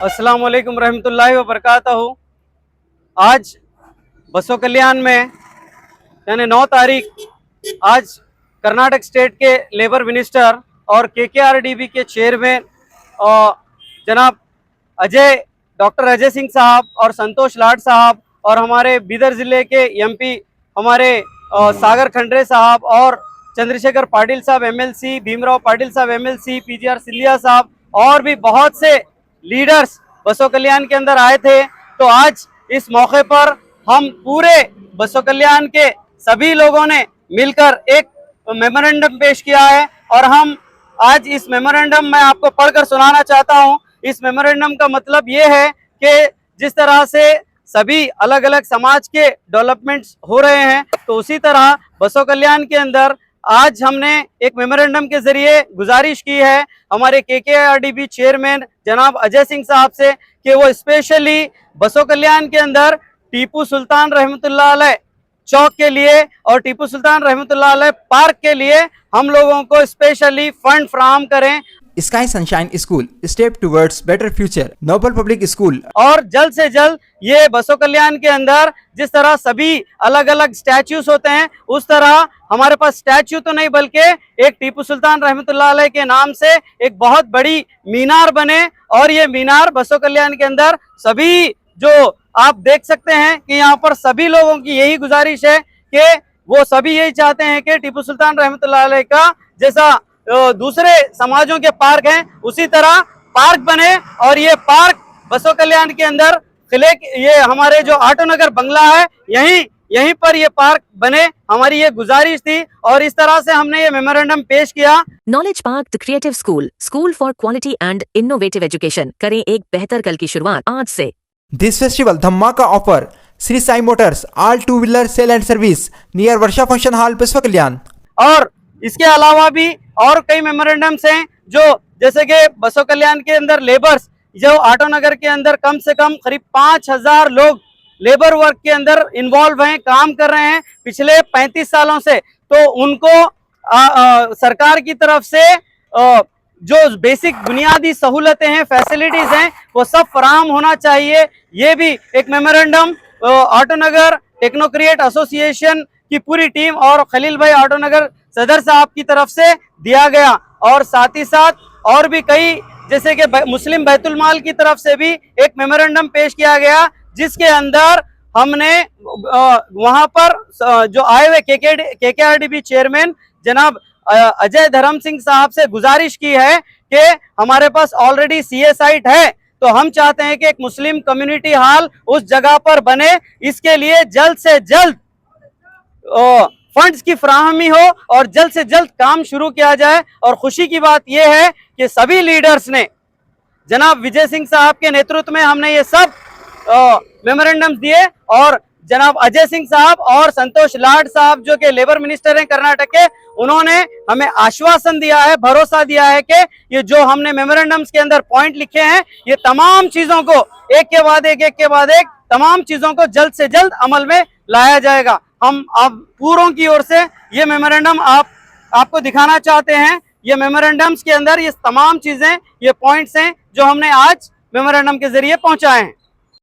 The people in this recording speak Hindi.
अस्सलाम वालेकुम रहमतुल्लाहि व बरकातहू। आज बसो कल्याण में यानी 9 तारीख आज कर्नाटक स्टेट के लेबर मिनिस्टर और केकेआरडीबी के चेयरमैन जनाब डॉक्टर अजय सिंह साहब और संतोष लाड साहब और हमारे बीदर ज़िले के एमपी हमारे सागर खंडरे साहब और चंद्रशेखर पाटिल साहब एमएलसी, भीमराव पाटिल साहब एमएलसी, पीजीआर सिंधिया साहब और भी बहुत से लीडर्स बसो कल्याण के अंदर आए थे। तो आज इस मौके पर हम पूरे बसो कल्याण के सभी लोगों ने मिलकर एक मेमोरेंडम पेश किया है और हम आज इस मेमोरेंडम में आपको पढ़कर सुनाना चाहता हूं। इस मेमोरेंडम का मतलब ये है कि जिस तरह से सभी अलग अलग समाज के डेवलपमेंट्स हो रहे हैं, तो उसी तरह बसो कल्याण के अंदर आज हमने एक मेमोरेंडम के जरिए गुजारिश की है हमारे केकेआरडीबी चेयरमैन जनाब अजय सिंह साहब से कि वो स्पेशली बसो कल्याण के अंदर टीपू सुल्तान रहमतुल्लाह अलैह चौक के लिए और टीपू सुल्तान रहमतुल्लाह अलैह पार्क के लिए हम लोगों को स्पेशली फंड फराहम करें। Sky sunshine school, step towards better future, noble public school. और जल्द से जल्द ये बसो कल्याण के अंदर जिस तरह सभी अलग अलग स्टैच्यूज होते हैं, उस तरह हमारे पास स्टैच्यू तो नहीं बल्कि एक टीपू सुल्तान रहमतुल्लाह अलैह के नाम से एक बहुत बड़ी मीनार बने और ये मीनार बसो कल्याण के अंदर सभी जो आप देख सकते हैं कि यहाँ पर सभी लोगों की यही गुजारिश है कि वो सभी यही चाहते हैं कि टीपू सुल्तान रहमतुल्लाह अलैह का जैसा दूसरे समाजों के पार्क हैं उसी तरह पार्क बने और ये पार्क बसो कल्याण के अंदर किले ये हमारे जो ऑटोनगर बंगला है यहीं पर ये पार्क बने। हमारी ये गुजारिश थी और इस तरह से हमने ये मेमोरेंडम पेश किया। Knowledge park the creative school for quality and innovative education, करें एक बेहतर कल की शुरुआत आज से। दिस फेस्टिवल धमाका offer Shri Sai motors all two wheeler sale and service near Varsha function hall Basavakalyan. और इसके अलावा भी और कई मेमोरेंडम्स हैं जो जैसे कि बसो कल्याण के अंदर लेबर्स जो ऑटोनगर के अंदर कम से कम करीब 5000 लोग लेबर वर्क के अंदर इन्वॉल्व हैं, काम कर रहे हैं पिछले 35 सालों से। तो उनको सरकार की तरफ से जो बेसिक बुनियादी सहूलतें हैं, फैसिलिटीज हैं, वो सब फराहम होना चाहिए। ये भी एक मेमोरेंडम ऑटोनगर टेक्नोक्रिएट एसोसिएशन की पूरी टीम और खलील भाई ऑटोनगर सदर साहब की तरफ से दिया गया और साथ ही साथ और भी कई जैसे कि मुस्लिम बैतुल माल की तरफ से भी एक मेमोरेंडम पेश किया गया जिसके अंदर हमने वहां पर जो आए हुए केकेआरडीबी चेयरमैन जनाब अजय धर्म सिंह साहब से गुजारिश की है कि हमारे पास ऑलरेडी सीए साइट है, तो हम चाहते हैं कि एक मुस्लिम कम्युनिटी हॉल उस जगह पर बने। इसके लिए जल्द से जल्द फंड्स की फराहमी हो और जल्द से जल्द काम शुरू किया जाए। और खुशी की बात यह है कि सभी लीडर्स ने जनाब विजय सिंह साहब के नेतृत्व में हमने ये सब मेमोरेंडम्स दिए और जनाब अजय सिंह साहब और संतोष लाड साहब जो कि लेबर मिनिस्टर हैं कर्नाटक के, उन्होंने हमें आश्वासन दिया है, भरोसा दिया है कि ये जो हमने मेमोरेंडम्स के अंदर पॉइंट लिखे हैं ये तमाम चीजों को एक के बाद एक तमाम चीजों को जल्द से जल्द अमल में लाया जाएगा। हम आप पूरों की ओर से ये मेमोरेंडम आपको दिखाना चाहते हैं। ये मेमोरेंडम्स के अंदर ये तमाम चीजें, ये पॉइंट्स हैं जो हमने आज मेमोरेंडम के जरिए पहुंचाए हैं।